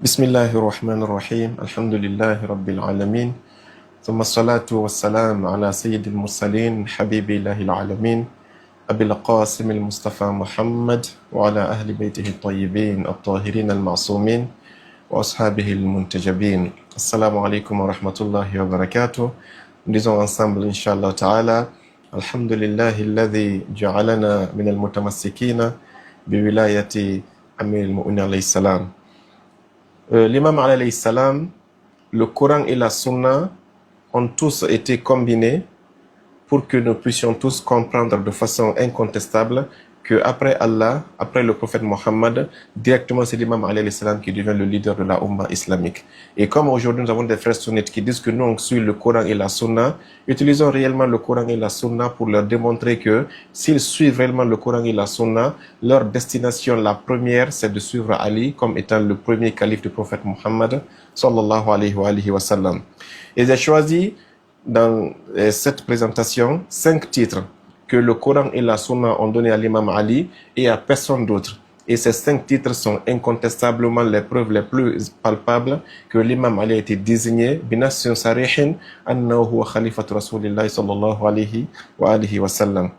بسم الله الرحمن الرحيم الحمد لله رب العالمين ثم الصلاة والسلام على سيد المرسلين حبيب الله العالمين أبي القاسم المصطفى محمد وعلى أهل بيته الطيبين الطاهرين المعصومين وأصحابه المنتجبين. السلام عليكم ورحمة الله وبركاته. Nous disons ensemble Inch'Allah Ta'ala Alhamdulillahi alladhi ja'alana min al-mutamassikina biwilayati Amir al-Mu'minin alayhi salam. L'imam alayhi salam, le Coran et la Sunna ont tous été combinés pour que nous puissions tous comprendre de façon incontestable que après Allah, après le prophète Mohammed, directement c'est l'imam alayhi salam qui devient le leader de la Ummah islamique. Et comme aujourd'hui nous avons des frères sunnites qui disent que nous on suit le Coran et la Sunna, utilisons réellement le Coran et la Sunna pour leur démontrer que s'ils suivent réellement le Coran et la Sunna, leur destination la première c'est de suivre Ali comme étant le premier calife du prophète Mohammed sallallahu alayhi wa sallam. Et j'ai choisi dans cette présentation 5 titres que le Coran et la Sunna ont donné à l'imam Ali et à personne d'autre. Et ces 5 titres sont incontestablement les preuves les plus palpables que l'imam Ali a été désigné binassun sarihin annahu huwa khalifatu rasulillahi sallallahu alayhi wa sallam.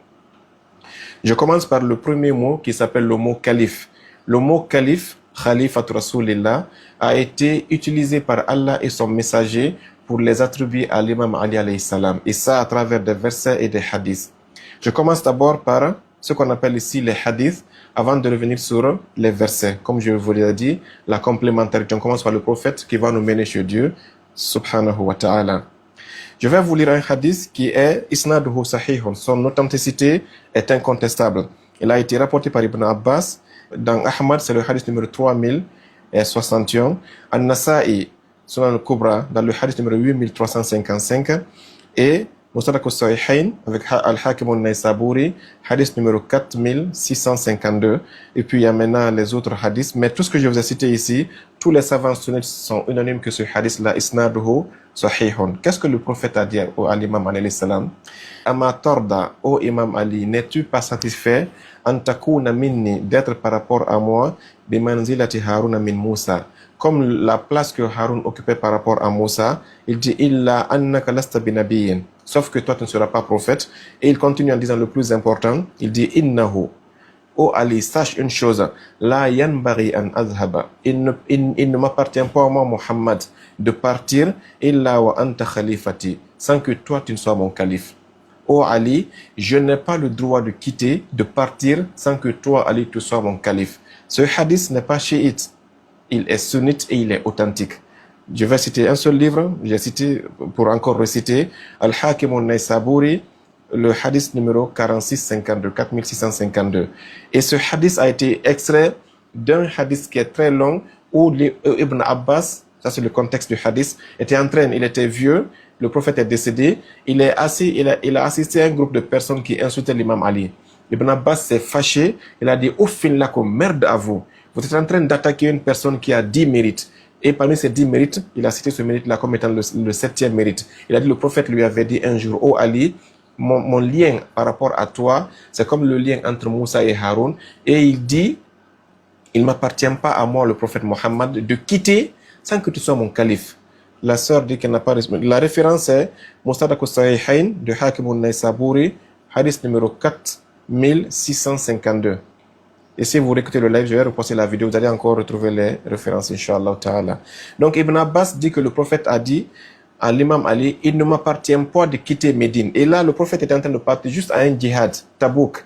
Je commence par le premier mot qui s'appelle le mot calife. Le mot calife, khalifatu rasulillah, a été utilisé par Allah et son messager pour les attribuer à l'imam Ali alayhi salam. Et ça à travers des versets et des hadiths. Je commence d'abord par ce qu'on appelle ici les hadiths, avant de revenir sur les versets. Comme je vous l'ai dit, la complémentarité. On commence par le prophète qui va nous mener chez Dieu, subhanahu wa ta'ala. Je vais vous lire un hadith qui est isnaduhu sahihun. Son authenticité est incontestable. Il a été rapporté par Ibn Abbas. Dans Ahmad, c'est le hadith numéro 3061. An-Nasa'i, Sunan al-Kubra, dans le hadith numéro 8355. Et Mustadrak al-Sahihayn avec Al-Hakim al-Naysaburi, hadith numéro 4652. Et puis il y a maintenant les autres hadiths. Mais tout ce que je vous ai cité ici, tous les savants sunnites sont unanimes que ce hadith-là, isnaduhu sahihun. Qu'est-ce que le prophète a dit à l'imam alayhi salam? Ama tarda, ô imam Ali, n'es-tu pas satisfait an takuna minni, d'être par rapport à moi, bimanzilati Haruna min Musa, comme la place que Harun occupait par rapport à Moussa? Il dit illa annaka lasta binabiyyin, sauf que toi tu ne seras pas prophète. Et il continue en disant le plus important, il dit innahu, ô Ali, sache une chose, la yanbaghi an azhaba, il ne m'appartient pas à moi Muhammad de partir illa wa anta khalifati, sans que toi tu ne sois mon calife. Ô Ali, je n'ai pas le droit de quitter, de partir sans que toi Ali tu sois mon calife. Ce hadith n'est pas chiite, il est sunnite et il est authentique. Je vais citer un seul livre, j'ai cité pour encore reciter Al-Hakim al-Naysaburi, le hadith numéro 4652. Et ce hadith a été extrait d'un hadith qui est très long où Ibn Abbas, ça c'est le contexte du hadith, était en train, il était vieux, le prophète est décédé, il est assis, il a assisté à un groupe de personnes qui insultaient l'imam Ali. Ibn Abbas s'est fâché, il a dit Uffin lakum, merde à vous. Vous êtes en train d'attaquer une personne qui a 10 mérites. Et parmi ces 10 mérites, il a cité ce mérite-là comme étant le 7e mérite. Il a dit, le prophète lui avait dit un jour, ô Ali, mon lien par rapport à toi, c'est comme le lien entre Moussa et Haroun. Et il dit, il ne m'appartient pas à moi, le prophète Mohammed, de quitter sans que tu sois mon calife. La sœur dit qu'elle n'a pas respecté. La référence est Mustadrak al-Sahihayn de Hakim al-Naysaburi, hadith numéro 4652. Et si vous réécoutez le live, je vais reposter la vidéo, vous allez encore retrouver les références, Inch'Allah Ta'ala. Donc Ibn Abbas dit que le prophète a dit à l'imam Ali, il ne m'appartient pas de quitter Médine. Et là, le prophète était en train de partir juste à un djihad, Tabouk,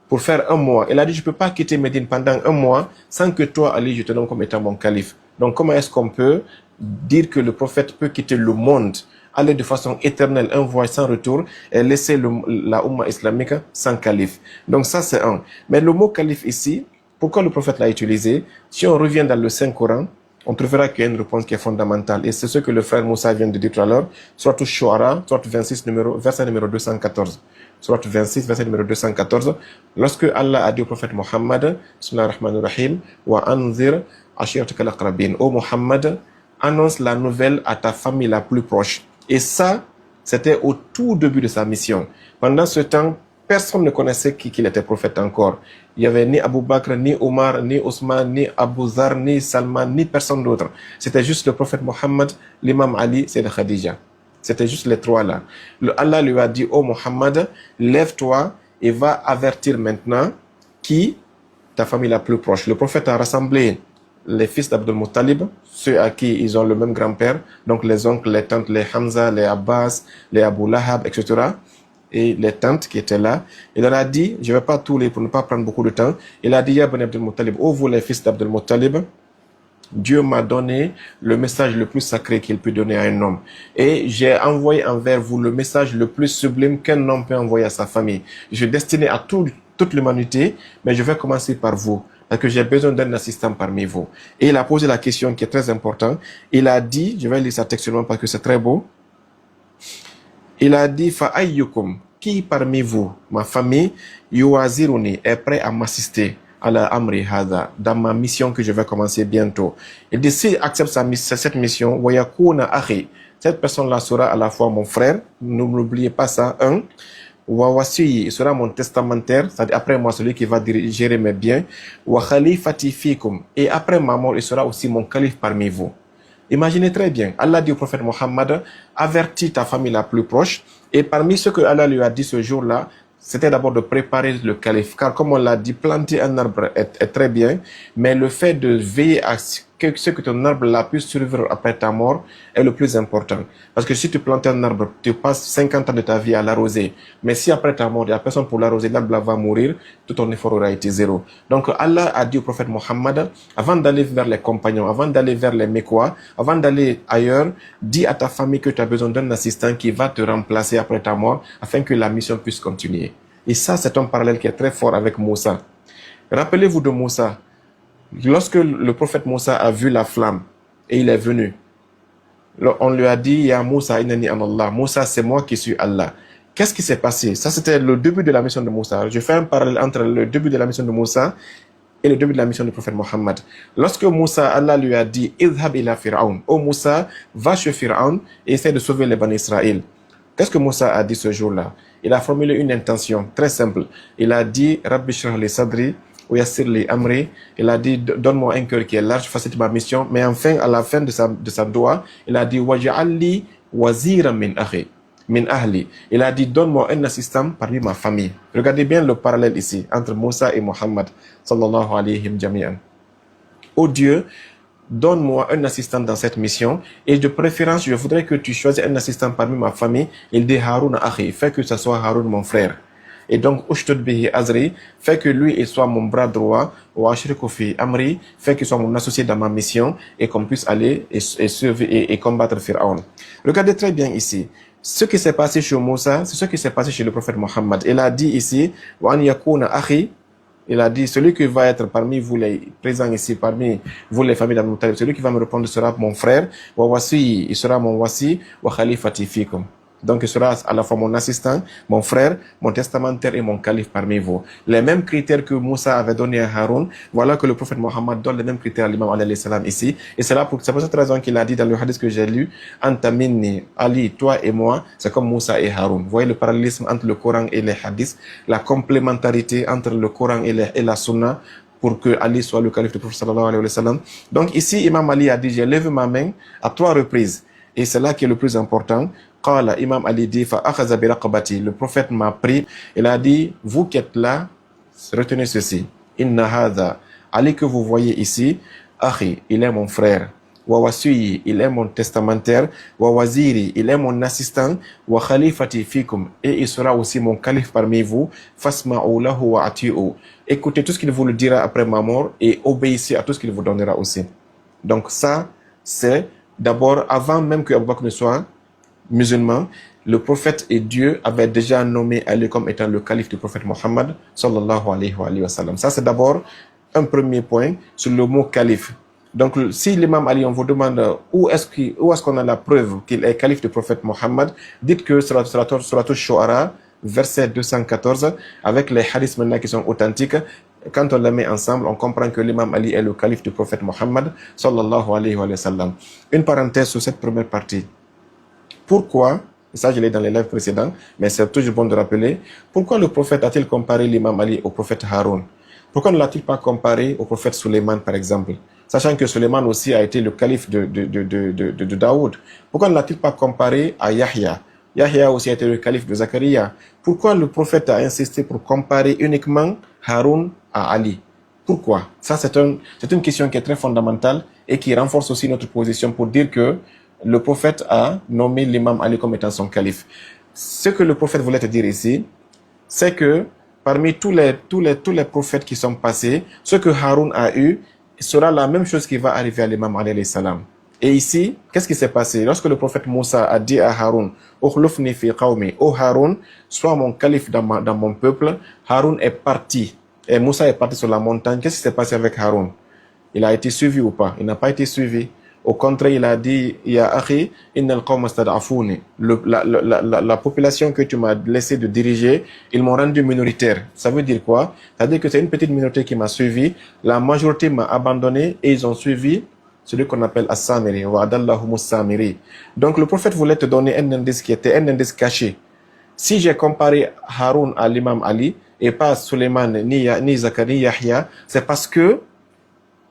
pour faire un mois. Il a dit, je ne peux pas quitter Médine pendant un mois sans que toi, Ali, je te donne comme étant mon calife. Donc comment est-ce qu'on peut dire que le prophète peut quitter le monde, aller de façon éternelle, un voyage sans retour, et laisser la Ummah islamique sans calife? Donc ça c'est un. Mais le mot calife ici, pourquoi le prophète l'a utilisé? Si on revient dans le Saint-Coran, on trouvera qu'il y a une réponse qui est fondamentale. Et c'est ce que le frère Moussa vient de dire tout à l'heure, Sourate Shu'ara, Sourate 26, verset numéro 214. Sourate 26, verset numéro 214. Lorsque Allah a dit au prophète Mohammed, Bismillahir Rahmanir Rahim, wa anzir ashiratakal aqrabin, ô Mohammed, annonce la nouvelle à ta famille la plus proche. Et ça, c'était au tout début de sa mission. Pendant ce temps, personne ne connaissait qu'il était prophète encore. Il n'y avait ni Abu Bakr, ni Omar, ni Ousmane, ni Abu Zar, ni Salman, ni personne d'autre. C'était juste le prophète Mohammed, l'imam Ali, c'est le Khadija. C'était juste les trois là. Allah lui a dit, oh Mohammed, lève-toi et va avertir maintenant qui? Ta famille la plus proche. Le prophète a rassemblé les fils d'Abdul Muttalib, ceux à qui ils ont le même grand-père, donc les oncles, les tantes, les Hamza, les Abbas, les Abu Lahab, etc. Et les tantes qui étaient là. Il leur a dit, je ne vais pas tous les pour ne pas prendre beaucoup de temps, il a dit, Ya Bani Abdul Muttalib, ô vous les fils d'Abdul Muttalib, Dieu m'a donné le message le plus sacré qu'il peut donner à un homme. Et j'ai envoyé envers vous le message le plus sublime qu'un homme peut envoyer à sa famille. Je suis destiné à toute l'humanité, mais je vais commencer par vous, parce que j'ai besoin d'un assistant parmi vous. Et il a posé la question qui est très importante. Il a dit, je vais lire ça textuellement parce que c'est très beau. Il a dit, Fa'ayyukum, qui parmi vous, ma famille, yuaziruni, est prêt à m'assister à la amri hada, dans ma mission que je vais commencer bientôt. Il dit, s'il accepte cette mission, wayakuna akhi, cette personne-là sera à la fois mon frère, n'oubliez pas ça, Wawasi, il sera mon testamentaire, c'est-à-dire après moi, celui qui va gérer mes biens, wa khalifati fikum, et après ma mort, il sera aussi mon calife parmi vous. Imaginez très bien, Allah dit au prophète Mohammed, avertis ta famille la plus proche, et parmi ce que Allah lui a dit ce jour-là, c'était d'abord de préparer le calife, car comme on l'a dit, planter un arbre est très bien, mais le fait de veiller à ce que ton arbre là puisse survivre après ta mort est le plus important. Parce que si tu plantes un arbre, tu passes 50 ans de ta vie à l'arroser, mais si après ta mort, il n'y a personne pour l'arroser, l'arbre va mourir, tout ton effort aura été zéro. Donc Allah a dit au prophète Mohammed, avant d'aller vers les compagnons, avant d'aller vers les Mécois, avant d'aller ailleurs, dis à ta famille que tu as besoin d'un assistant qui va te remplacer après ta mort, afin que la mission puisse continuer. Et ça, c'est un parallèle qui est très fort avec Moussa. Rappelez-vous de Moussa. Lorsque le prophète Moussa a vu la flamme et il est venu, on lui a dit, Ya Moussa, inani anallah. Moussa, c'est moi qui suis Allah. Qu'est-ce qui s'est passé? Ça, c'était le début de la mission de Moussa. Je fais un parallèle entre le début de la mission de Moussa et le début de la mission du prophète Mohammed. Lorsque Moussa, Allah lui a dit, Idhab ila Fir'aun. Oh Moussa, va chez Fir'aun et essaie de sauver les Bani Israël. Qu'est-ce que Moussa a dit ce jour-là? Il a formulé une intention très simple. Il a dit, Rabbi shrah li sadri, Yassir li amri. Il a dit, donne-moi un cœur qui est large, facilite ma mission. Mais enfin, à la fin de sa doua, il a dit, waj'alli waziran min ahli. Il a dit, donne-moi un assistant parmi ma famille. Regardez bien le parallèle ici, entre Moussa et Mohammed, sallallahu alayhi wa jami'an. Oh Dieu, donne-moi un assistant dans cette mission, et de préférence, je voudrais que tu choisisses un assistant parmi ma famille. Il dit, Haroun akhi, fais que ce soit Haroun mon frère. Et donc, Ushtud bihi azri, fait que lui, il soit mon bras droit, ou ashriku fi amri, fait qu'il soit mon associé dans ma mission, et qu'on puisse aller et combattre Pharaon. Regardez très bien ici. Ce qui s'est passé chez Moussa, c'est ce qui s'est passé chez le prophète Mohammed. Il a dit ici, wa an yakuna akhi, il a dit, celui qui va être parmi vous les présents ici, parmi vous les familles d'Abdul Muttalib, celui qui va me répondre sera mon frère, wa wasi, il sera mon wasi, wa khalifati fikum. Donc, il sera à la fois mon assistant, mon frère, mon testamentaire et mon calife parmi vous. Les mêmes critères que Moussa avait donné à Haroun, voilà que le prophète Mohammed donne les mêmes critères à l'imam alayhi salam ici. Et c'est pour cette raison qu'il a dit dans le hadith que j'ai lu, Anta minni, Ali, toi et moi, c'est comme Moussa et Haroun. Vous voyez le parallélisme entre le Coran et les hadiths, la complémentarité entre le Coran et la Sunna, pour que Ali soit le calife du prophète sallallahu alayhi wa sallam. Donc ici, Imam Ali a dit, j'ai levé ma main à 3 reprises. Et c'est là qui est le plus important. Qala, Imam Ali dit, fa'akhaza bi raqabati. Le prophète m'a pris. Il a dit, vous qui êtes là, retenez ceci. Inna hadha. Ali que vous voyez ici, akhi, il est mon frère. Wa wasiyi, il est mon testamentaire. Wa waziri, il est mon assistant. Wa khalifati fikum. Et il sera aussi mon calife parmi vous. Fasma'u lahu wa ati'u. Écoutez tout ce qu'il vous le dira après ma mort et obéissez à tout ce qu'il vous donnera aussi. Donc ça, c'est d'abord, avant même que Abu Bakr ne soit musulman, le prophète et Dieu avaient déjà nommé Ali comme étant le calife du prophète Mohammed sallallahu alayhi wa sallam. Ça, c'est d'abord un premier point sur le mot calife. Donc, si l'imam Ali, on vous demande où est-ce qu'on a la preuve qu'il est calife du prophète Mohammed, dites que sur la Shu'ara, verset 214, avec les hadiths maintenant qui sont authentiques, quand on les met ensemble, on comprend que l'imam Ali est le calife du prophète Mohammed sallallahu alayhi wa sallam. Une parenthèse sur cette première partie. Pourquoi Et ça, je l'ai dans les lives précédents, mais c'est toujours bon de rappeler. Pourquoi le prophète a-t-il comparé l'imam Ali au prophète Haroun? Pourquoi ne l'a-t-il pas comparé au prophète Suleiman, par exemple? Sachant que Suleiman aussi a été le calife de Daoud. Pourquoi ne l'a-t-il pas comparé à Yahya? Yahya aussi a été le calife de Zakaria. Pourquoi le prophète a insisté pour comparer uniquement Haroun à Ali? Pourquoi? Ça, c'est une question qui est très fondamentale et qui renforce aussi notre position pour dire que le prophète a nommé l'imam Ali comme étant son calife. Ce que le prophète voulait te dire ici, c'est que parmi tous les prophètes qui sont passés, ce que Haroun a eu sera la même chose qui va arriver à l'imam Ali alayhi salam. Et ici, qu'est-ce qui s'est passé? Lorsque le prophète Moussa a dit à Haroun, Ukhlufni fi qawmi, ô Haroun, sois mon calife dans mon peuple, Haroun est parti. Et Moussa est parti sur la montagne. Qu'est-ce qui s'est passé avec Haroun? Il a été suivi ou pas? Il n'a pas été suivi. Au contraire, il a dit, Ya akhi, innal qawma stad'afuni. La population que tu m'as laissé de diriger, ils m'ont rendu minoritaire. Ça veut dire quoi? Ça veut dire que c'est une petite minorité qui m'a suivi. La majorité m'a abandonné et ils ont suivi celui qu'on appelle As-Samiri. Wa adallahum as-Samiri. Donc le prophète voulait te donner un indice qui était un indice caché. Si j'ai comparé Haroun à l'imam Ali et pas Suleiman ni Zakaria ni Yahya, c'est parce que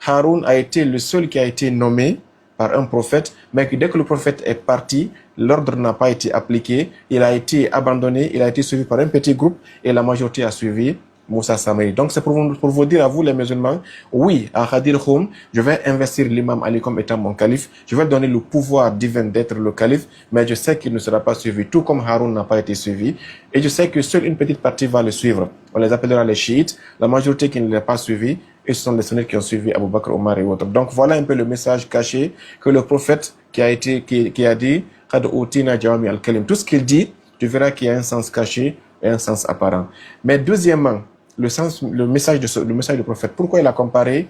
Haroun a été le seul qui a été nommé par un prophète, mais que dès que le prophète est parti, l'ordre n'a pas été appliqué, il a été abandonné, il a été suivi par un petit groupe et la majorité a suivi Moussa Samiri. Donc c'est pour vous dire à vous les musulmans, oui, à Khadir Khoum, je vais investir l'imam Ali comme étant mon calife, je vais donner le pouvoir divin d'être le calife, mais je sais qu'il ne sera pas suivi, tout comme Haroun n'a pas été suivi, et je sais que seule une petite partie va le suivre. On les appellera les chiites, la majorité qui ne l'a pas suivi, et ce sont les sunnites qui ont suivi Abu Bakr, Omar et autres. Donc voilà un peu le message caché que le prophète qui a dit, Qad utina jawami al-kalim. Tout ce qu'il dit, tu verras qu'il y a un sens caché et un sens apparent. Mais deuxièmement, le message du prophète, pourquoi il a comparé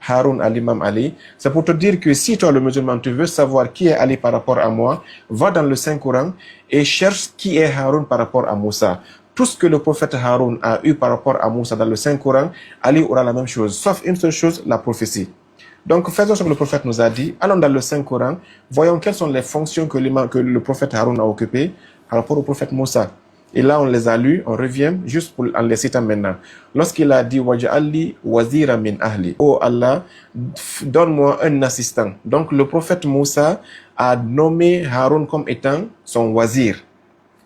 Haroun à l'imam Ali? C'est pour te dire que si toi le musulman, tu veux savoir qui est Ali par rapport à moi, va dans le Saint-Coran et cherche qui est Haroun par rapport à Moussa. Tout ce que le prophète Haroun a eu par rapport à Moussa dans le Saint-Coran, Ali aura la même chose, sauf une seule chose, la prophétie. Donc faisons ce que le prophèet nous a dit, allons dans le Saint-Coran, voyons quelles sont les fonctions que le prophète Haroun a occupées par rapport au prophète Moussa. Et là, on les a lus, on revient juste en les citant maintenant. Lorsqu'il a dit, Waj'alli wazira min ahli. Oh Allah, donne-moi un assistant. Donc le prophète Moussa a nommé Haroun comme étant son wazir.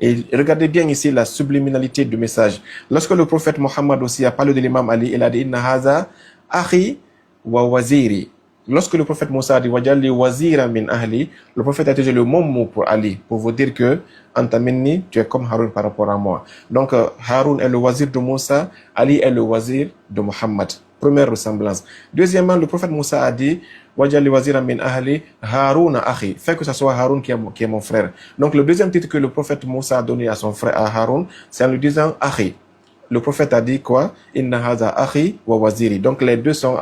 Et regardez bien ici la subliminalité du message. Lorsque le prophète Mohammed aussi a parlé de l'imam Ali, il a dit, Inna haza akhi wa waziri. Lorsque le prophète Moussa a dit Waj'alli wazira min ahli, le prophète a utilisé le même mot pour Ali, pour vous dire que Anta minni, tu es comme Haroun par rapport à moi. Donc Haroun est le wazir de Moussa, Ali est le wazir de Mohammed. Première ressemblance. Deuxièmement, le prophète Moussa a dit Waj'alli wazira min ahli Haroun akhi. Fait que ce soit Haroun qui est mon frère. Donc le deuxième titre que le prophète Moussa a donné à son frère, à Haroun, c'est en lui disant akhi. Le prophète a dit quoi? Inna haza akhi wa waziri. Donc les deux sont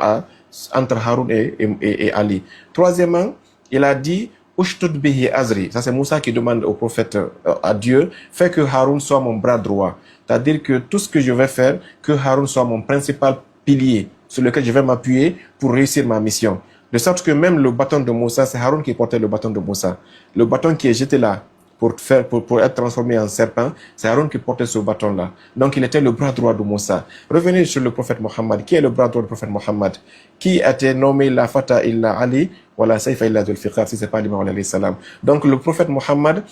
entre Haroun et Ali. Troisièmement, il a dit Ushtud bihi azri. Ça c'est Moussa qui demande au prophète, à Dieu, fais que Haroun soit mon bras droit. C'est-à-dire que tout ce que je vais faire, que Haroun soit mon principal pilier sur lequel je vais m'appuyer pour réussir ma mission. De sorte que même le bâton de Moussa, c'est Haroun qui portait le bâton de Moussa. Le bâton qui est jeté là pour être transformé en serpent, c'est Haroun qui portait ce bâton-là. Donc il était le bras droit de Moussa. Revenez sur le prophète Mohammed. Qui est le bras droit du prophète Mohammed? Qui a été nommé la fata illa Ali, wa la sayfa illa dhul fiqar, si c'est pas l'imam alayhi salam. Donc le prophète Mohammed,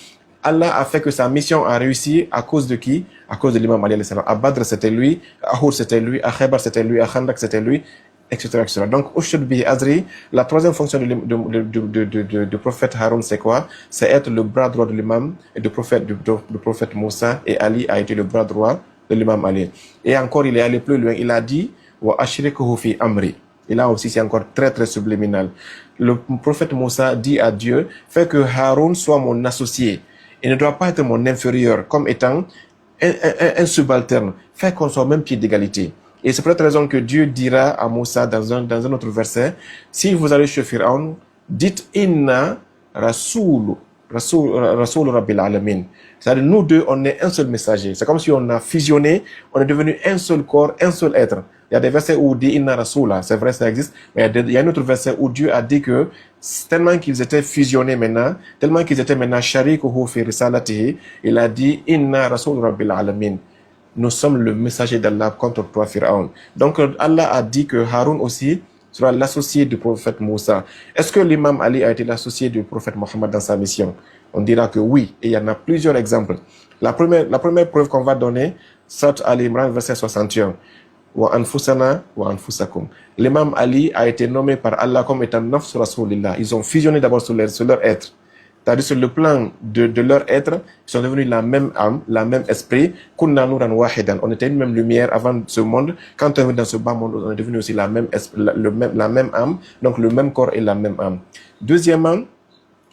Allah a fait que sa mission a réussi à cause de qui? À cause de l'imam alayhi salam. À Badr c'était lui, à Uhud c'était lui, à Khaybar c'était lui, à Khandak c'était lui, etc., etc. Donc, Ushud bihi azri, la troisième fonction du prophète Haroun, c'est quoi? C'est être le bras droit de l'imam et du prophète Moussa, et Ali a été le bras droit de l'imam Ali. Et encore, il est allé plus loin, il a dit, wa ashrikuhu fi amri. Et là aussi, c'est encore très, très subliminal. Le prophète Moussa dit à Dieu, fais que Haroun soit mon associé. Il ne doit pas être mon inférieur, comme étant un subalterne. Fais qu'on soit au même pied d'égalité. Et c'est pour cette raison que Dieu dira à Moussa dans un autre verset, si vous allez chez Pharaon, dites inna rasoul Rasoul Rabbil Alamin. C'est-à-dire, nous deux, on est un seul messager. C'est comme si on a fusionné, on est devenu un seul corps, un seul être. Il y a des versets où dit Inna Rasoula, c'est vrai, ça existe, mais il y a un autre verset où Dieu a dit que tellement qu'ils étaient fusionnés maintenant, tellement qu'ils étaient maintenant sharikuhu fi risalatihi, il a dit Inna Rasoul Rabbil Alamin. Nous sommes le messager d'Allah contre toi, Pharaon. Donc Allah a dit que Haroun aussi sera l'associé du prophète Moussa. Est-ce que l'imam Ali a été l'associé du prophète Mohammed dans sa mission? On dira que oui, et il y en a plusieurs exemples. La première preuve qu'on va donner, Surat Al-Imran, verset 61. Wa anfusana wa anfusakum. L'imam Ali a été nommé par Allah comme étant nafs rasoulillah. Ils ont fusionné d'abord sur leur être. C'est-à-dire sur le plan de leur être, ils sont devenus la même âme, la même esprit. Kunna nuran wahidan. On était une même lumière avant ce monde. Quand on est dans ce bas monde, on est devenu aussi la même âme, donc le même corps et la même âme. Deuxièmement,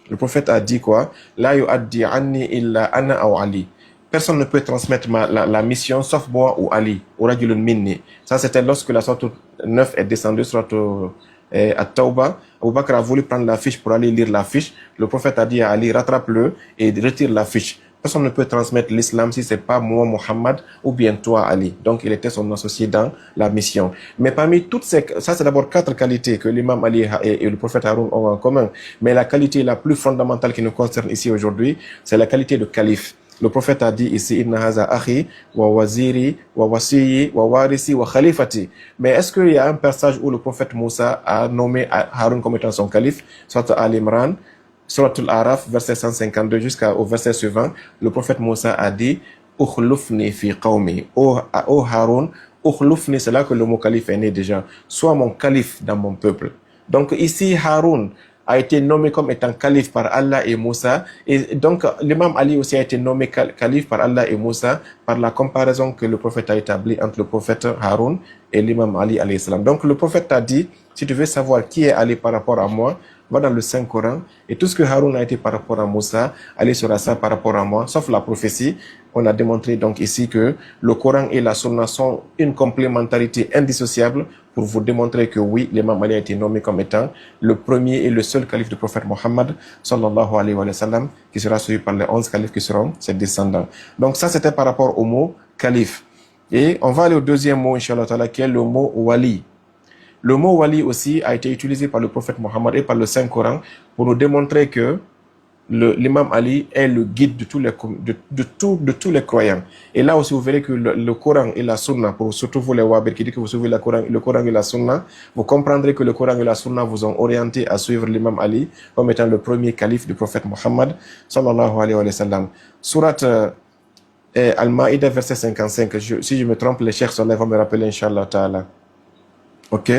le prophète a dit quoi? La yu'addi anni illa ana aw Ali. Personne ne peut transmettre la mission sauf moi ou Ali, ou rajulun minni. Ça, c'était lorsque la sourate 9 est descendue, sourate At-Tawbah. Abu Bakr a voulu prendre la fiche pour aller lire la fiche. Le prophète a dit à Ali, rattrape-le et retire la fiche. Personne ne peut transmettre l'islam si c'est pas moi, Muhammad, ou bien toi, Ali. Donc, il était son associé dans la mission. Mais parmi toutes ça, c'est d'abord 4 qualités que l'imam Ali et le prophète Haroun ont en commun. Mais la qualité la plus fondamentale qui nous concerne ici aujourd'hui, c'est la qualité de calife. Le prophète a dit ici, Inna haza akhi, wa waziri, wa wasiyi, wa warisi, wa khalifati. Mais est-ce qu'il y a un passage où le prophète Moussa a nommé Haroun comme étant son calife? Soit Al-Imran, Surat Al-Araf, verset 152 jusqu'au verset suivant, le prophète Moussa a dit, Ukhlufni fi qawmi. Oh Haroun, Ukhlufni, c'est là que le mot calife est né déjà. Sois mon calife dans mon peuple. Donc ici, Haroun a été nommé comme étant calife par Allah et Moussa. Et donc, l'imam Ali aussi a été nommé calife par Allah et Moussa par la comparaison que le prophète a établie entre le prophète Haroun et l'imam Ali alayhi salam. Donc, le prophète a dit, si tu veux savoir qui est Ali par rapport à moi, va dans le Saint-Coran, et tout ce que Haroun a été par rapport à Moussa, Ali sera ça par rapport à moi, sauf la prophétie. On a démontré donc ici que le Coran et la Sunna sont une complémentarité indissociable pour vous démontrer que oui, l'imam Ali a été nommé comme étant le premier et le seul calife du prophète Mohammed, sallallahu alayhi wa sallam, qui sera suivi par les 11 califes qui seront ses descendants. Donc ça, c'était par rapport au mot calife. Et on va aller au deuxième mot, Inch'Allah ta'ala, qui est le mot wali. Le mot wali aussi a été utilisé par le prophète Mohammed et par le Saint-Coran pour nous démontrer que l'imam Ali est le guide de tous les croyants. Et là aussi, vous verrez que le Coran et la Sunna, pour surtout vous les Wahhabis qui disent que vous suivez le Coran et la Sunna, vous comprendrez que le Coran et la Sunna vous ont orienté à suivre l'imam Ali comme étant le premier calife du prophète Mohammed, sallallahu alayhi wa sallam. Surat Al-Ma'idah, verset 55. Si je me trompe, les chers soleils vont me rappeler, Inch'Allah ta'ala. Ok?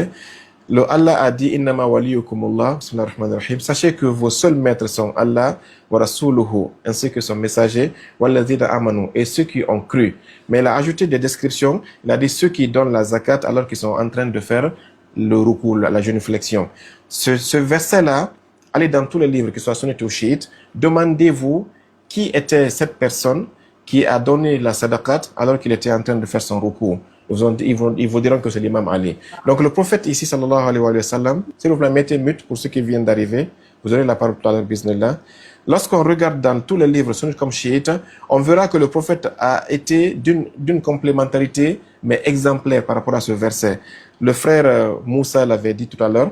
Allah a dit Innama waliyukumullah, bismillahir rahmanir rahim. Sachez que vos seuls maîtres sont Allah wa rasuluhu, ainsi que son messager, walladhina amanu, et ceux qui ont cru. Mais il a ajouté des descriptions. Il a dit ceux qui donnent la zakat alors qu'ils sont en train de faire le ruku, la génuflexion. Ce verset-là, allez dans tous les livres, qui soient sunnites ou chiites, demandez-vous qui était cette personne qui a donné la sadaqat alors qu'il était en train de faire son ruku. Ils vous diront que c'est l'imam Ali. Donc le prophète ici, sallallahu alayhi wa sallam, s'il vous plaît, mettez mute pour ceux qui viennent d'arriver. Vous aurez la parole tout à l'heure, bismillah. Lorsqu'on regarde dans tous les livres sunnites comme chiites, on verra que le prophète a été d'une complémentarité, mais exemplaire par rapport à ce verset. Le frère Moussa l'avait dit tout à l'heure,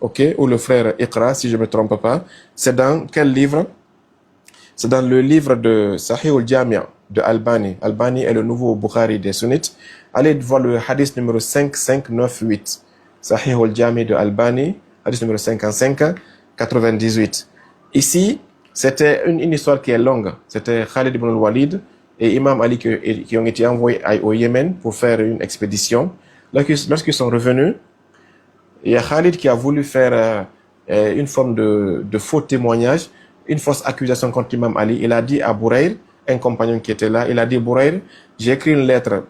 ok, ou le frère Iqra, si je ne me trompe pas. C'est dans quel livre? C'est dans le livre de Sahih al-Jami' de Albani. Albani est le nouveau Bukhari des sunnites. Allez voir le hadith numéro 5598. Sahih al-Jami' de Albani, hadith numéro 5598. Ici, c'était une histoire qui est longue. C'était Khalid ibn al-Walid et Imam Ali qui ont été envoyés au Yémen pour faire une expédition. Lorsqu'ils sont revenus, il y a Khalid qui a voulu faire une forme de faux témoignage, une fausse accusation contre Imam Ali. Il a dit à Bourayr, un compagnon qui était là, il a dit Bourayr, j'ai écrit une lettre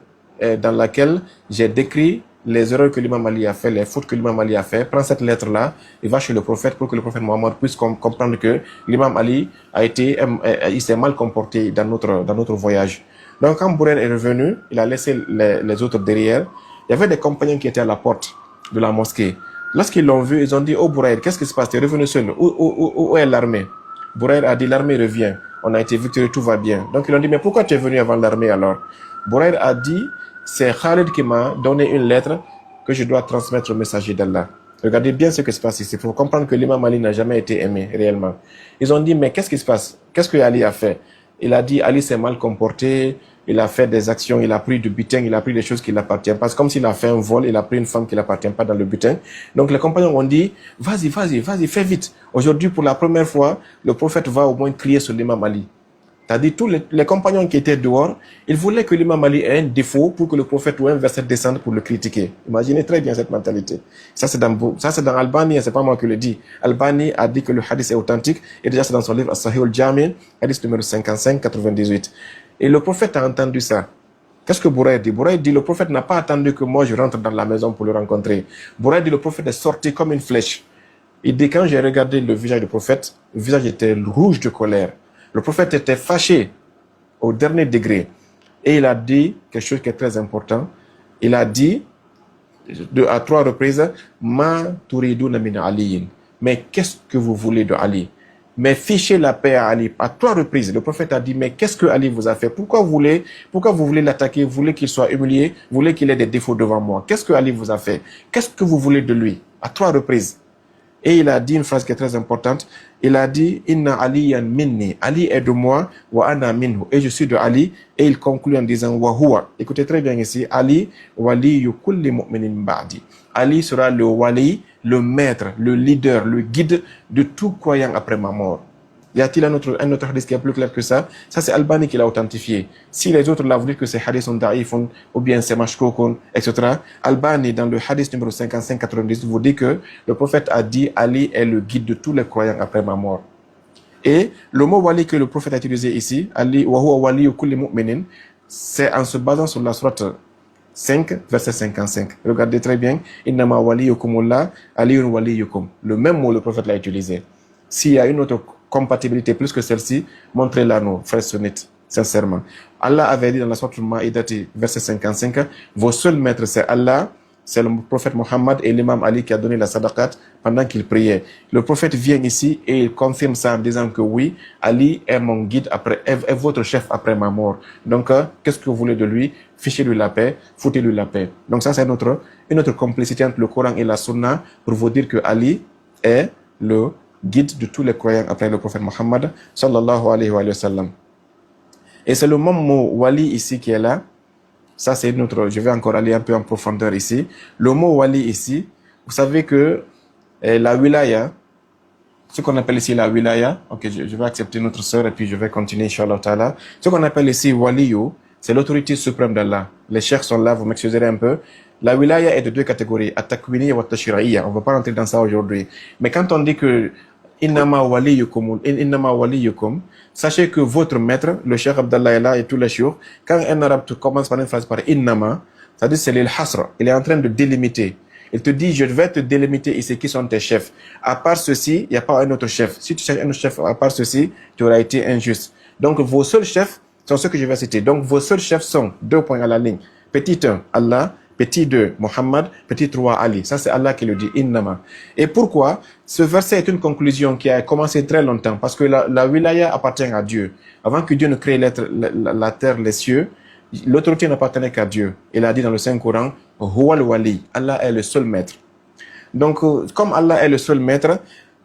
dans laquelle j'ai décrit les erreurs que l'imam Ali a fait, les fautes que l'imam Ali a fait. Prends cette lettre-là et va chez le prophète pour que le prophète Mohammed puisse comprendre que l'imam Ali il s'est mal comporté dans notre voyage. Donc quand Bourayr est revenu, il a laissé les autres derrière. Il y avait des compagnons qui étaient à la porte de la mosquée. Lorsqu'ils l'ont vu, ils ont dit, oh Bourayr, qu'est-ce qui se passe? Tu es revenu seul. Où est l'armée? Bouraïd a dit, l'armée revient. On a été victorieux, tout va bien. Donc ils ont dit, mais pourquoi tu es venu avant l'armée alors? Bouraïd a dit, c'est Khalid qui m'a donné une lettre que je dois transmettre au messager d'Allah. Regardez bien ce qui se passe ici. Il faut comprendre que l'imam Ali n'a jamais été aimé, réellement. Ils ont dit, mais qu'est-ce qui se passe? Qu'est-ce que Ali a fait? Il a dit, Ali s'est mal comporté, il a fait des actions, il a pris du butin, il a pris des choses qui ne l'appartiennent pas. C'est comme s'il a fait un vol, il a pris une femme qui ne l'appartient pas dans le butin. Donc les compagnons ont dit, vas-y, fais vite. Aujourd'hui, pour la première fois, le prophète va au moins crier sur l'imam Ali. C'est-à-dire tous les compagnons qui étaient dehors, ils voulaient que l'imam Ali ait un défaut pour que le prophète ou un verset descende pour le critiquer. Imaginez très bien cette mentalité. Ça c'est dans Albani, c'est pas moi qui le dis. Albani a dit que le hadith est authentique, et déjà c'est dans son livre As-Sahih al-Jami, hadith numéro 55-98. Et le prophète a entendu ça. Qu'est-ce que Bouraïd dit? Bouraïd dit, le prophète n'a pas attendu que moi je rentre dans la maison pour le rencontrer. Bouraïd dit, le prophète est sorti comme une flèche. Il dit, quand j'ai regardé le visage du prophète, le visage était rouge de colère. Le prophète était fâché au dernier degré. Et il a dit quelque chose qui est très important. Il a dit à 3 reprises, Ma turiduna min aliyin. Mais qu'est-ce que vous voulez de Ali? Mais fichez la paix à Ali. À 3 reprises, le prophète a dit, mais qu'est-ce que Ali vous a fait? Pourquoi vous voulez l'attaquer? Vous voulez qu'il soit humilié? Vous voulez qu'il ait des défauts devant moi? Qu'est-ce que Ali vous a fait? Qu'est-ce que vous voulez de lui? À 3 reprises. Et il a dit une phrase qui est très importante. Il a dit, Inna aliyan minni. Ali est de moi, wa ana minhu. Et je suis de Ali. Et il conclut en disant, wa huwa. Écoutez très bien ici. Ali, waliyu kulli mu'minin ba'di. Ali sera le wali, le maître, le leader, le guide de tout croyant après ma mort. Y a-t-il un autre hadith qui est plus clair que ça? Ça, c'est Albani qui l'a authentifié. Si les autres l'ont dit que ces hadiths sont da'ifun, ou bien c'est mashkoukun, etc., Albani, dans le hadith numéro 55-90, vous dit que le prophète a dit Ali est le guide de tous les croyants après ma mort. Et le mot wali que le prophète a utilisé ici, Ali, wa huwa wali kulli mu'minin, c'est en se basant sur la sourate 5, verset 55. Regardez très bien. Innama waliyukumullah, aliyun waliyukum. Le même mot, le prophète l'a utilisé. S'il y a une autre compatibilité plus que celle-ci, montrez-la nous, frères sunnites, sincèrement. Allah avait dit dans la sourate Al-Ma'idah, verset 55, vos seuls maîtres, c'est Allah, c'est le prophète Mohammed et l'imam Ali qui a donné la sadaqat pendant qu'il priait. Le prophète vient ici et il confirme ça en disant que oui, Ali est mon guide est votre chef après ma mort. Donc, qu'est-ce que vous voulez de lui? Fichez-lui la paix, foutez-lui la paix. Donc ça, c'est une autre complicité entre le Coran et la Sunna pour vous dire que Ali est le guide de tous les croyants après le prophète Mohammed sallallahu alayhi wa sallam. Et c'est le même mot wali ici qui est là. Ça c'est je vais encore aller un peu en profondeur ici. Le mot wali ici, vous savez que la wilaya, ce qu'on appelle ici la wilaya, ok, je vais accepter notre sœur et puis je vais continuer inshallah ta'ala. Ce qu'on appelle ici waliyu, c'est l'autorité suprême d'Allah. Les cheikhs sont là, vous m'excuserez un peu. La wilaya est de 2 catégories, at-takwiniya wa at-tashri'iyya. On ne va pas rentrer dans ça aujourd'hui. Mais quand on dit que Innama waliyukum, sachez que votre maître, le Cheikh Abdallah est là et tous les chouks, quand un arabe commence par une phrase par innama, ça dit c'est l'hasra, il est en train de délimiter. Il te dit, je vais te délimiter ici qui sont tes chefs. À part ceci, il n'y a pas un autre chef. Si tu cherches un autre chef à part ceci, tu auras été injuste. Donc vos seuls chefs sont ceux que je vais citer. Donc vos seuls chefs sont 2 points à la ligne. Petit 1, Allah. Petit 2, Muhammad. Petit 3, Ali. Ça, c'est Allah qui le dit, innama. Et pourquoi? Ce verset est une conclusion qui a commencé très longtemps, parce que la wilaya appartient à Dieu. Avant que Dieu ne crée la terre, les cieux, l'autorité n'appartenait qu'à Dieu. Il a dit dans le Saint-Coran, Huwa al-Wali. Allah est le seul maître. Donc, comme Allah est le seul maître,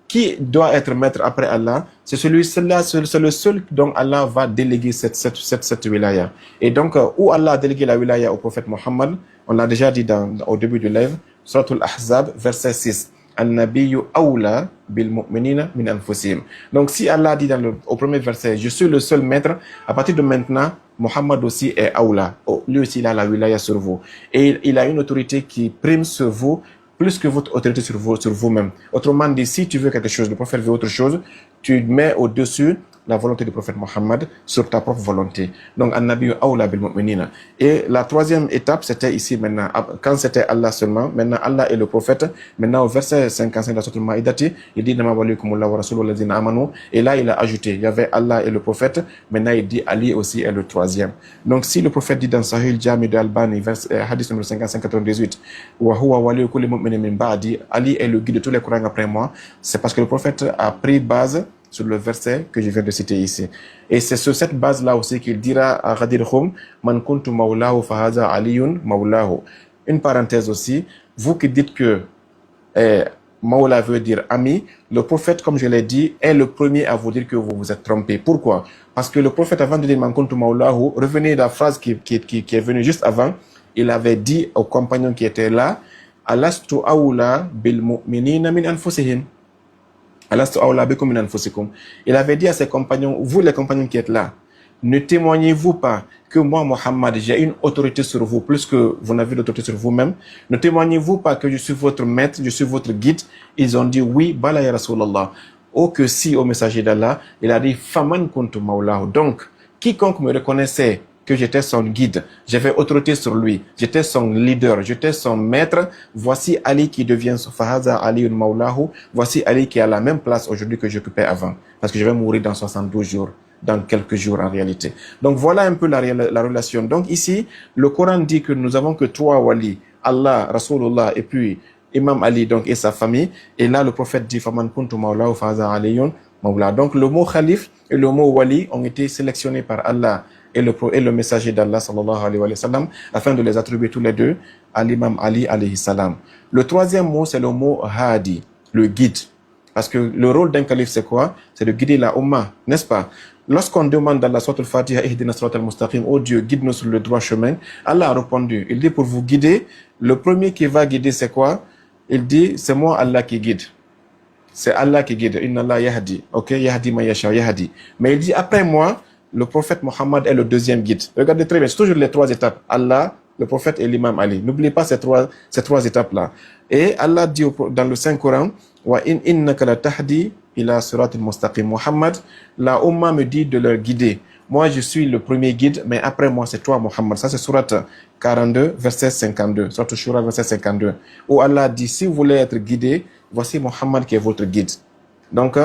qui doit être maître après Allah? C'est celui-là, c'est le seul dont Allah va déléguer cette wilaya. Et donc, où Allah a délégué la wilaya au prophète Mohammed, on l'a déjà dit au début du livre, Surat Al-Ahzab, verset 6. An-nabiyyu awla bil mu'minina min anfusihim. Donc, si Allah dit au premier verset, je suis le seul maître, à partir de maintenant, Mohammed aussi est awla. Lui aussi, il a la wilaya sur vous. Et il a une autorité qui prime sur vous, plus que votre autorité sur vous-même. Autrement dit, si tu veux quelque chose, le prophète veut autre chose, tu mets au-dessus la volonté du prophète Mohammed sur ta propre volonté. Donc, an-nabiyyu awla bil mu'minina. Et la troisième étape, c'était ici maintenant. Quand c'était Allah seulement, maintenant Allah est le prophète. Maintenant, au verset 55 de la Sourate Al-Ma'idah, il dit, nama waliyukumullahu wa rasuluhu allazina amanu. Et là, il a ajouté, il y avait Allah et le prophète. Maintenant, il dit, Ali aussi est le troisième. Donc, si le prophète dit dans Sahih al-Jami de Albani, hadith numéro 55-98, wa huwa waliyu kulli mu'minin min ba'di, Ali est le guide de tous les croyants après moi, c'est parce que le prophète a pris base sur le verset que je viens de citer ici. Et c'est sur cette base-là aussi qu'il dira à Ghadirhum, Man kuntu mawlahu fahaza aliyun mawlahu. Une parenthèse aussi, vous qui dites que Mawla veut dire ami, le prophète, comme je l'ai dit, est le premier à vous dire que vous vous êtes trompé. Pourquoi? Parce que le prophète, avant de dire Man kuntu mawlahu, revenez à la phrase qui est venue juste avant, il avait dit aux compagnons qui étaient là, Alastu awla bil mu'minina min anfusihim. Alastu awla bikum min anfusikum. Il avait dit à ses compagnons, vous les compagnons qui êtes là, ne témoignez-vous pas que moi, Mohammed, j'ai une autorité sur vous, plus que vous n'avez d'autorité sur vous-même? Ne témoignez-vous pas que je suis votre maître, je suis votre guide? Ils ont dit oui, bala ya Rasulallah. Oh que si, au messager d'Allah, il a dit, Faman kuntu mawlahu. Donc, quiconque me reconnaissait que j'étais son guide, j'avais autorité sur lui, j'étais son leader, j'étais son maître, voici Ali qui devient Fahaza Ali mawlahu, voici Ali qui est à la même place aujourd'hui que j'occupais avant, parce que je vais mourir dans 72 jours. Dans quelques jours en réalité. Donc voilà un peu la relation. Donc ici, le Coran dit que nous avons que trois wali, Allah, Rasulullah et puis Imam Ali donc, et sa famille. Et là, le prophète dit, Faman kuntu mawlahu faza aliyun mawla. Donc le mot khalif et le mot wali ont été sélectionnés par Allah et le messager d'Allah sallallahu alayhi wa sallam afin de les attribuer tous les deux à l'imam Ali alayhi salam. Le troisième mot, c'est le mot hadi, le guide. Parce que le rôle d'un calife, c'est quoi? C'est de guider la Ummah, n'est-ce pas? Lorsqu'on demande dans la sourate al-Fatiha, Ihdina sirat al-Mustaqim, oh Dieu, guide-nous sur le droit chemin, Allah a répondu. Il dit pour vous guider, le premier qui va guider, c'est quoi? Il dit, c'est moi Allah qui guide. C'est Allah qui guide. Inna Allah yahdi. Ok, yahdi ma yasha, yahdi. Mais il dit, après moi, le prophète Mohammed est le deuxième guide. Regardez très bien, c'est toujours les trois étapes. Allah, le prophète et l'imam Ali. N'oubliez pas ces trois étapes-là. Et Allah dit dans le Saint-Coran, Wa in innaka la tahdi ila siratil mustaqim. Muhammad, la Ummah me dit de leur guider. Moi, je suis le premier guide, mais après moi, c'est toi, Muhammad. Ça, c'est surat 42, verset 52. Surat Shura, verset 52. Où Allah dit, si vous voulez être guidé, voici Muhammad qui est votre guide. Donc,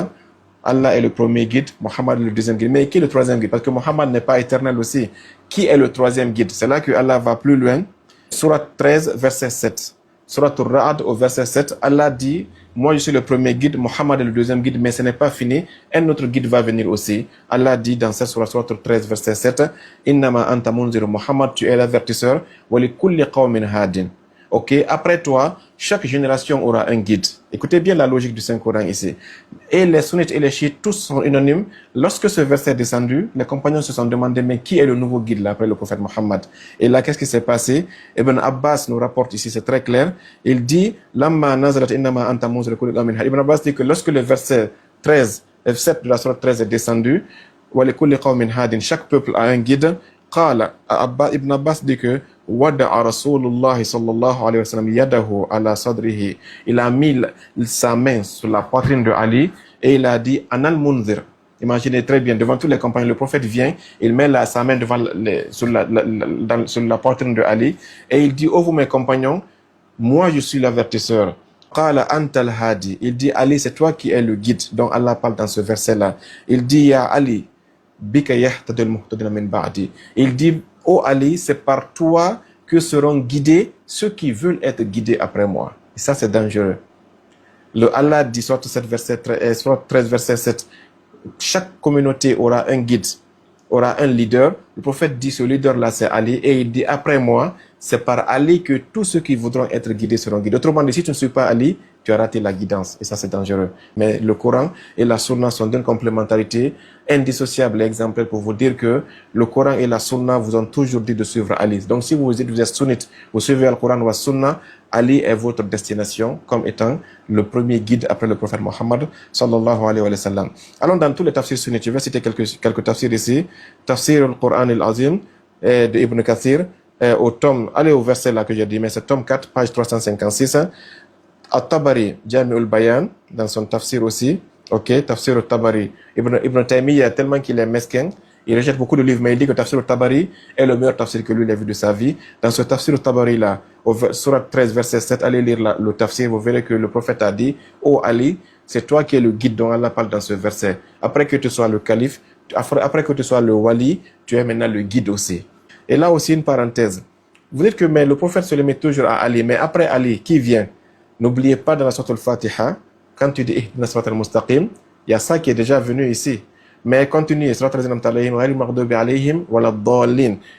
Allah est le premier guide, Muhammad est le deuxième guide. Mais qui est le troisième guide? Parce que Muhammad n'est pas éternel aussi. Qui est le troisième guide? C'est là que Allah va plus loin. Surat 13, verset 7. Surat Al-Ra'd au verset 7, Allah dit, moi je suis le premier guide, Muhammad est le deuxième guide, mais ce n'est pas fini, un autre guide va venir aussi. Allah dit dans cette surat 13, verset 7, Innama anta munziru Muhammad, tu es l'avertisseur, wa li kulli qawmin hadin. Ok, après toi, chaque génération aura un guide. Écoutez bien la logique du Saint-Coran ici. Et les sunnites et les chiites, tous sont unanimes. Lorsque ce verset est descendu, les compagnons se sont demandé, mais qui est le nouveau guide là, après le prophète Mohammed? Et là, qu'est-ce qui s'est passé? Ibn Abbas nous rapporte ici, c'est très clair. Il dit, Lamma nazalat innama anta munziru kulli qawmin hadin. Ibn Abbas dit que lorsque le verset 13, le 7 de la sourate 13 est descendu, wa li kulli qawmin hadin, chaque peuple a un guide. Qala, Ibn Abbas dit que Wada'a Rasulullah sallallahu alayhi wa sallam yadahu ala sadrihi. Il a mis sa main sur la poitrine de Ali et il a dit Anal Munzir. Imaginez très bien, devant tous les compagnons, le prophète vient, il met sa main sur la poitrine de Ali et il dit, oh vous mes compagnons, moi je suis l'avertisseur. Qala antal hadi. Il dit, Ali, c'est toi qui es le guide. Donc Allah parle dans ce verset-là. Il dit, Ya Ali, bika yahtadil muhtadina min ba'di. Il dit, oh Ali, c'est par toi que seront guidés ceux qui veulent être guidés après moi. Et ça, c'est dangereux. Le Allah dit, soit 13, verset 7, chaque communauté aura un guide, aura un leader. Le prophète dit, ce leader-là, c'est Ali. Et il dit, après moi, c'est par Ali que tous ceux qui voudront être guidés seront guidés. Autrement dit, si tu ne suis pas Ali, tu as raté la guidance. Et ça, c'est dangereux. Mais le Coran et la Sunna sont d'une complémentarité indissociable et exemplaire pour vous dire que le Coran et la Sunna vous ont toujours dit de suivre Ali. Donc, si vous êtes sunnite, vous suivez le Coran ou la Sunna, Ali est votre destination comme étant le premier guide après le prophète Mohammed sallallahu alayhi wa sallam. Allons dans tous les tafsirs sunnites. Je vais citer quelques tafsirs ici. Tafsir al-Qur'an al-Azim de Ibn Kathir. Allez au verset là que j'ai dit, mais c'est tome 4, page 356. At-Tabari, Jami al-Bayan, dans son tafsir aussi. Ok, tafsir al-Tabari. Ibn Taymiyyah, tellement qu'il est mesquin, il rejette beaucoup de livres, mais il dit que tafsir al-Tabari est le meilleur tafsir que lui a vu de sa vie. Dans ce tafsir al-Tabari là, au surat 13, verset 7, allez lire le tafsir, vous verrez que le prophète a dit, oh Ali, c'est toi qui es le guide dont Allah parle dans ce verset. Après que tu sois le calife, après que tu sois le wali, tu es maintenant le guide aussi. Et là aussi une parenthèse. Vous dites que mais le prophète se le met toujours à Ali, mais après Ali, qui vient? N'oubliez pas dans la sourate al-Fatiha, quand tu dis Ihdina sirat al-Mustaqim, Il y a ça qui est déjà venu ici. Mais continue,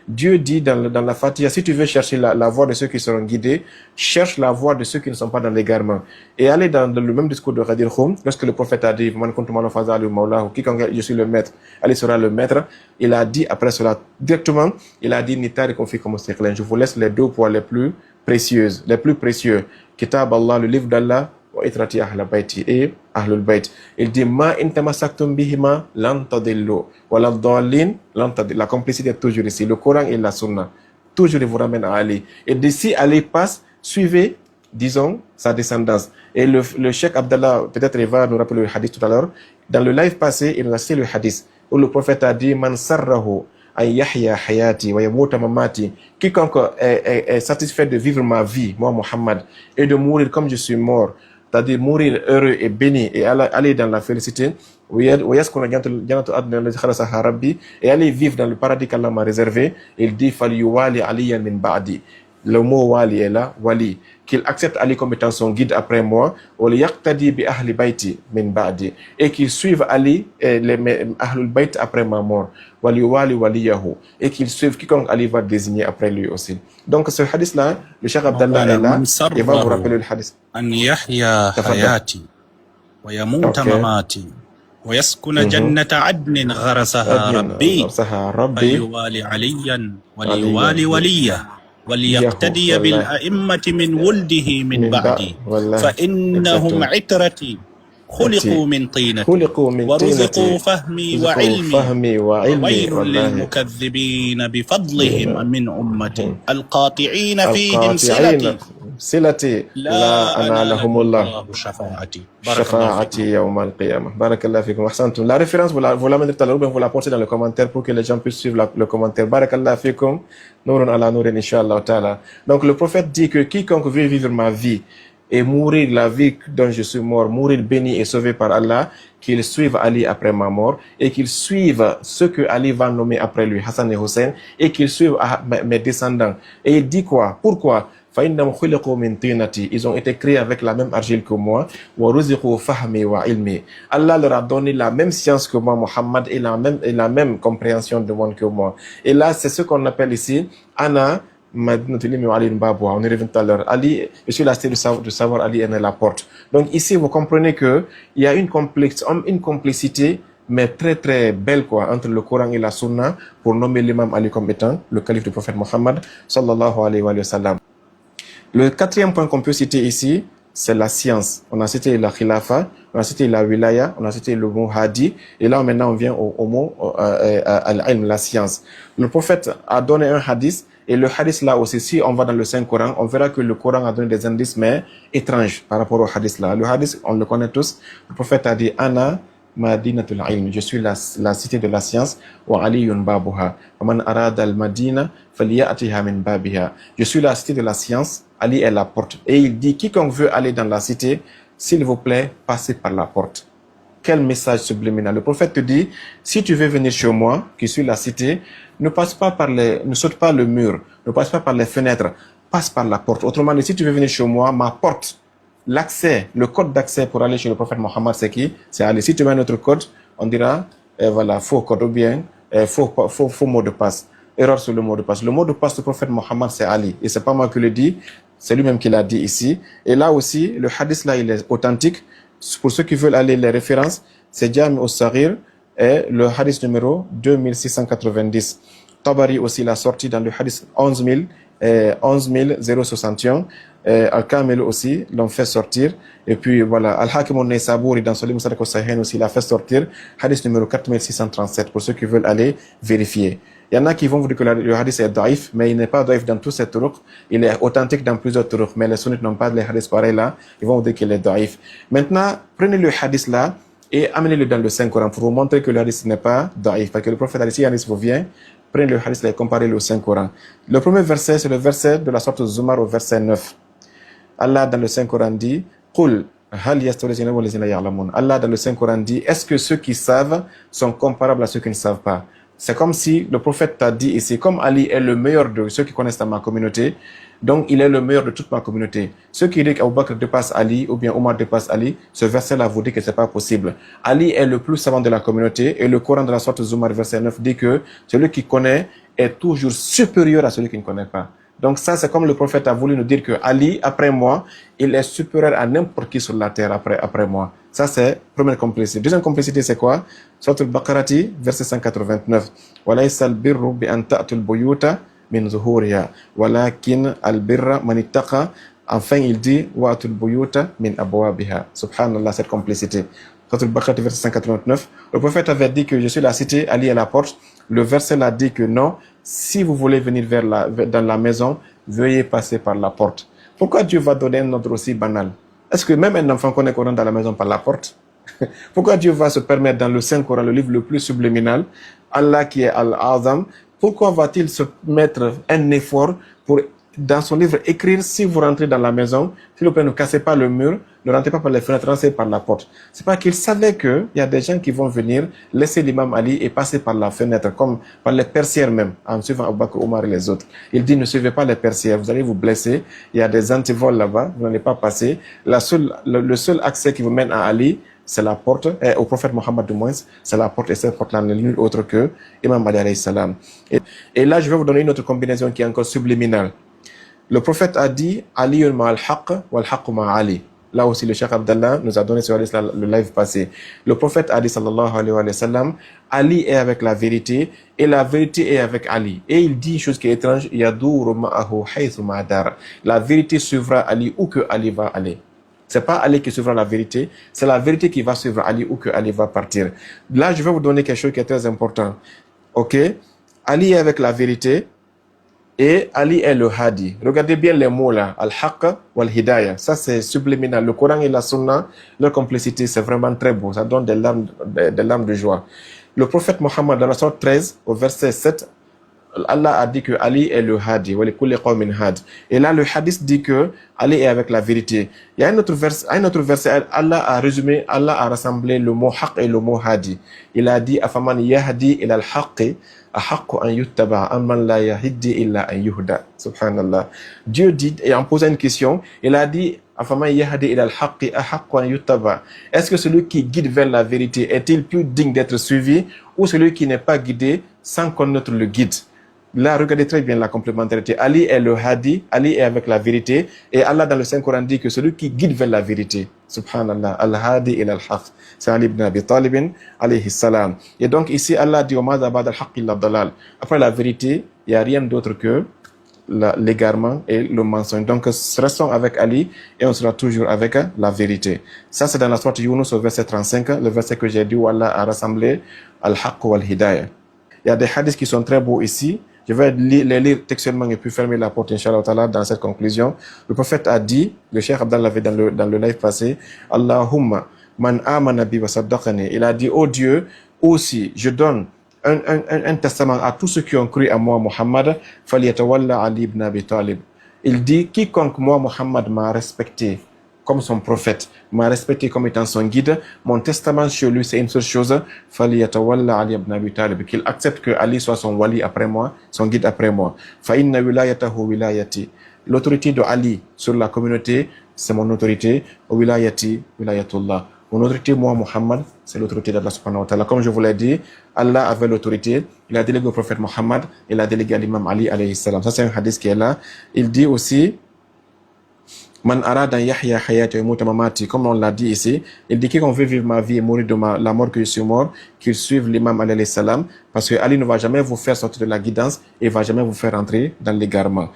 Dieu dit dans la Fatiha, si tu veux chercher la voie de ceux qui seront guidés, cherche la voie de ceux qui ne sont pas dans l'égarement. Et allez dans le même discours de Ghadir Khoum, lorsque le prophète a dit, quiconque je suis le maître, Ali sera le maître, il a dit après cela, directement, il a dit, je vous laisse les deux poids les plus précieuses, les plus précieux. Kitab Allah, le livre d'Allah, et Ahlul Bayt. Il dit ma in tamassaktum bihima lan tadillu wala dallin lan tadillu. La complicité est toujours ici. Le Coran et la Sunna. Toujours il vous ramène à Ali. Et d'ici Ali passe, suivez, disons, sa descendance. Et le Cheikh Abdallah, peut-être il va nous rappeler le hadith tout à l'heure. Dans le live passé, il nous a cité le hadith où le prophète a dit man sarrahu ay yahya hayati wa yamuta mamati. Quiconque est satisfait de vivre ma vie, moi Muhammad, et de mourir comme je suis mort, c'est-à-dire mourir heureux et béni et aller dans la félicité, et aller vivre dans le paradis qu'Allah m'a réservé. Il dit falyuwali aliyan min ba'di. Le mot wali est là, wali, qu'il accepte Ali comme étant son guide après moi, et qu'il suive Ali et les Ahlul Bayt après ma mort, et qu'il suive quiconque Ali va désigner après lui aussi. Donc ce hadith là, le Cheikh Abdallah est là, il va vous rappeler le hadith. An yahya hayati wa yamuta mamati wa yaskuna jannata adnin gharasaha rabbi falyuwali aliyan waliwali waliyah وليقتدي بالأئمة من ولده من بعدي فإنهم عترتي خلقوا من طينة ورزقوا فهمي وعلمي وويل للمكذبين بفضلهم من أمتي القاطعين فيهم صلتي لا أنالهم الله شفاعتي يوم القيامة. بارك الله فيكم. أحسنتم. La référence vous la mettez tout à l'heure, vous la portez dans le commentaire pour que les gens puissent suivre le commentaire. Barakallah Allah fikum. Nourun ala nourin inshallah ta'ala. Donc le prophète dit que quiconque veut vivre ma vie et mourir la vie dont je suis mort, mourir béni et sauvé par Allah, qu'il suive Ali après ma mort et qu'il suive ce que Ali va nommer après lui, Hassan et Hussein, et qu'il suive mes descendants. Et il dit quoi? Pourquoi? Ils ont été créés avec la même argile que moi. Allah leur a donné la même science que moi, Muhammad, et la même compréhension de monde que moi. Et là, c'est ce qu'on appelle ici Ana Madinatul Ilmi wa Ali Babwa. On y revient tout à l'heure. Ali, je suis la cité de savoir, Ali est la porte. Donc ici, vous comprenez que il y a une complicité, mais très très belle quoi, entre le Coran et la Sunna pour nommer l'imam Ali comme étant le calife du prophète Mohammed sallallahu alayhi wa sallam. Le quatrième point qu'on peut citer ici, c'est la science. On a cité la khilafa, on a cité la wilaya, on a cité le mot hadi, et là maintenant on vient au mot al-ilm, la science. Le prophète a donné un hadith, et le hadith là aussi, si on va dans le Saint-Coran, on verra que le Coran a donné des indices, mais étranges par rapport au hadith là. Le hadith, on le connaît tous, le prophète a dit « Ana Madinatul ilm » je suis la cité de la science, wa aliyun babuha, wa man arada al-madina falyatiha min babiha. Je suis la cité de la science, Ali est la porte. Et il dit, quiconque veut aller dans la cité, s'il vous plaît, passez par la porte. Quel message subliminal. Le prophète te dit, si tu veux venir chez moi, qui suis la cité, ne saute pas le mur, ne passe pas par les fenêtres, passe par la porte. Autrement dit, si tu veux venir chez moi, ma porte, l'accès, le code d'accès pour aller chez le prophète Mohammed, c'est qui? C'est Ali. Si tu mets notre code, on dira, voilà, faux code ou bien faux mot de passe. Erreur sur le mot de passe. Le mot de passe du prophète Mohammed, c'est Ali. Et c'est pas moi qui le dis, c'est lui-même qui l'a dit ici. Et là aussi, le hadith là, il est authentique. Pour ceux qui veulent aller les références, c'est Jami al-Saghir et le hadith numéro 2690. Tabari aussi l'a sorti dans le hadith 11061. Al-Kamil aussi l'ont fait sortir. Et puis voilà, Al-Hakim al-Naysaburi dans son livre Musnad al-Sahihain aussi l'a fait sortir. Hadith numéro 4637 pour ceux qui veulent aller vérifier. Il y en a qui vont vous dire que le hadith est daif, mais il n'est pas daif dans tous ces turuq. Il est authentique dans plusieurs turuq, mais les sunnites n'ont pas les hadiths pareils là. Ils vont vous dire qu'il est daif. Maintenant, prenez le hadith là et amenez-le dans le Saint-Coran pour vous montrer que le hadith n'est pas daif. Parce que le prophète a dit, si un hadith vous vient, prenez le hadith là et comparez-le au Saint-Coran. Le premier verset, c'est le verset de la sorte Zumar au verset 9. Allah dans le Saint-Coran dit, Qul hal yastawizina wa lazina ya'lamun. Allah dans le Saint-Coran dit, est-ce que ceux qui savent sont comparables à ceux qui ne savent pas? C'est comme si le prophète t'a dit ici, comme Ali est le meilleur de ceux qui connaissent dans ma communauté, donc il est le meilleur de toute ma communauté. Ceux qui disent qu'Abou Bakr dépasse Ali ou bien Omar dépasse Ali, ce verset-là vous dit que c'est pas possible. Ali est le plus savant de la communauté et le Coran de la sourate Zumar verset 9 dit que celui qui connaît est toujours supérieur à celui qui ne connaît pas. Donc ça, c'est comme le prophète a voulu nous dire que Ali, après moi, il est supérieur à n'importe qui sur la terre après moi. Ça, c'est première complicité. Deuxième complicité, c'est quoi? Surat al-Baqarati, verset 189. وَلَيْسَ الْبِرُّ بِأَنْ تَأْتُوا الْبُيُوتَ مِنْ ظُهُورِهَا وَلَكِنْ الْبِرَّ مَنِ اتَّقَى. Enfin, il dit وَأْتُوا الْبُيُوتَ مِنْ أَبْوَابِهَا. Subhanallah, cette complicité. Surat al-Baqarati, verset 189. Le prophète avait dit que je suis la cité, Ali est la porte. Le verset l'a dit que non, si vous voulez venir dans la maison, veuillez passer par la porte. Pourquoi Dieu va donner un ordre aussi banal? Est-ce que même un enfant connaît qu'on rentre dans la maison par la porte? Pourquoi Dieu va se permettre dans le Saint-Coran, le livre le plus subliminal, Allah qui est Al-Azam, pourquoi va-t-il se mettre un effort pour, dans son livre, écrire si vous rentrez dans la maison, s'il vous plaît, ne cassez pas le mur, ne rentrez pas par les fenêtres, rentrez par la porte. C'est pas qu'il savait qu'il y a des gens qui vont venir laisser l'imam Ali et passer par la fenêtre, comme par les persières même, en suivant Abou Bakr, Omar et les autres. Il dit, ne suivez pas les persières, vous allez vous blesser, il y a des antivols là-bas, vous n'allez pas passer. Le seul accès qui vous mène à Ali, c'est la porte, au prophète Mohammed du moins, c'est la porte, et cette porte-là n'est nulle autre que Imam Ali alayhi salam. Et là, je vais vous donner une autre combinaison qui est encore subliminale. Le prophète a dit, Ali ma'al haqq wal haqq ma'ali. Là aussi, le Cheikh Abdallah nous a donné sur le live passé. Le prophète a dit, sallallahu alayhi wa sallam, Ali est avec la vérité et la vérité est avec Ali. Et il dit une chose qui est étrange, yaduru ma'ahu haythu ma'adar. La vérité suivra Ali où que Ali va aller. C'est pas Ali qui suivra la vérité, c'est la vérité qui va suivre Ali où que Ali va partir. Là, je vais vous donner quelque chose qui est très important. Ok? Ali est avec la vérité. Et Ali est le Hadi. Regardez bien les mots là, Al-Haqq wal-Hidayah. Ça c'est subliminal. Le Coran et la Sunna, leur complicité, c'est vraiment très beau. Ça donne des larmes de joie. Le prophète Mohammed, dans la sourate 13, au verset 7, Allah a dit que Ali est le Hadi. Et là, le hadith dit que Ali est avec la vérité. Il y a un autre verset, Allah a résumé, Allah a rassemblé le mot Haqq et le mot Hadi. Il a dit, Afaman yahdi ila al-Haqq. Subhanallah. Dieu dit, et en posant une question, il a dit, est-ce que celui qui guide vers la vérité est-il plus digne d'être suivi ou celui qui n'est pas guidé sans connaître le guide? Là, regardez très bien la complémentarité. Ali est le Hadi, Ali est avec la vérité, et Allah dans le Saint-Coran dit que celui qui guide vers la vérité, subhanallah, al-Hadi ila al-Haq, c'est Ali ibn Abi Talib, alayhi salam. Et donc ici, Allah dit, après la vérité, il n'y a rien d'autre que l'égarement et le mensonge. Donc, restons avec Ali et on sera toujours avec la vérité. Ça, c'est dans la sourate Yunus au verset 35, le verset que j'ai dit où Allah a rassemblé al-Haqq wal-Hidayah. Il y a des hadiths qui sont très beaux ici. Je vais les lire textuellement et puis fermer la porte, Inch'Allah ta'ala, dans cette conclusion. Le prophète a dit, le Cheikh Abdallah l'avait dans le live passé, Allahumma man amana bi wa saddaqani. Il a dit, oh Dieu, aussi, je donne un testament à tous ceux qui ont cru à moi, Muhammad, falyatawalla Ali ibn Abi Talib. Il dit, quiconque moi, Muhammad, m'a respecté comme son prophète, m'a respecté comme étant son guide, mon testament sur lui, c'est une seule chose, falyatawalla Ali ibn Abi Talib, qu'il accepte que Ali soit son wali après moi, son guide après moi. Fa inna wilayatahu wilayati. L'autorité de Ali sur la communauté, c'est mon autorité, wilayati, wilayatullah. Mon autorité, moi, Muhammad, c'est l'autorité d'Allah subhanahu wa ta'ala. Comme je vous l'ai dit, Allah avait l'autorité, il a délégué au prophète Muhammad, il a délégué à l'imam Ali alayhi salam. Ça, c'est un hadith qui est là. Il dit aussi, Man arada yahya hayati wa yamuta mamati, comme on l'a dit ici, il dit qu'on veut vivre ma vie et mourir de la mort que je suis mort, qu'il suive l'imam Ali alayhi salam, parce que Ali ne va jamais vous faire sortir de la guidance et va jamais vous faire entrer dans l'égarement.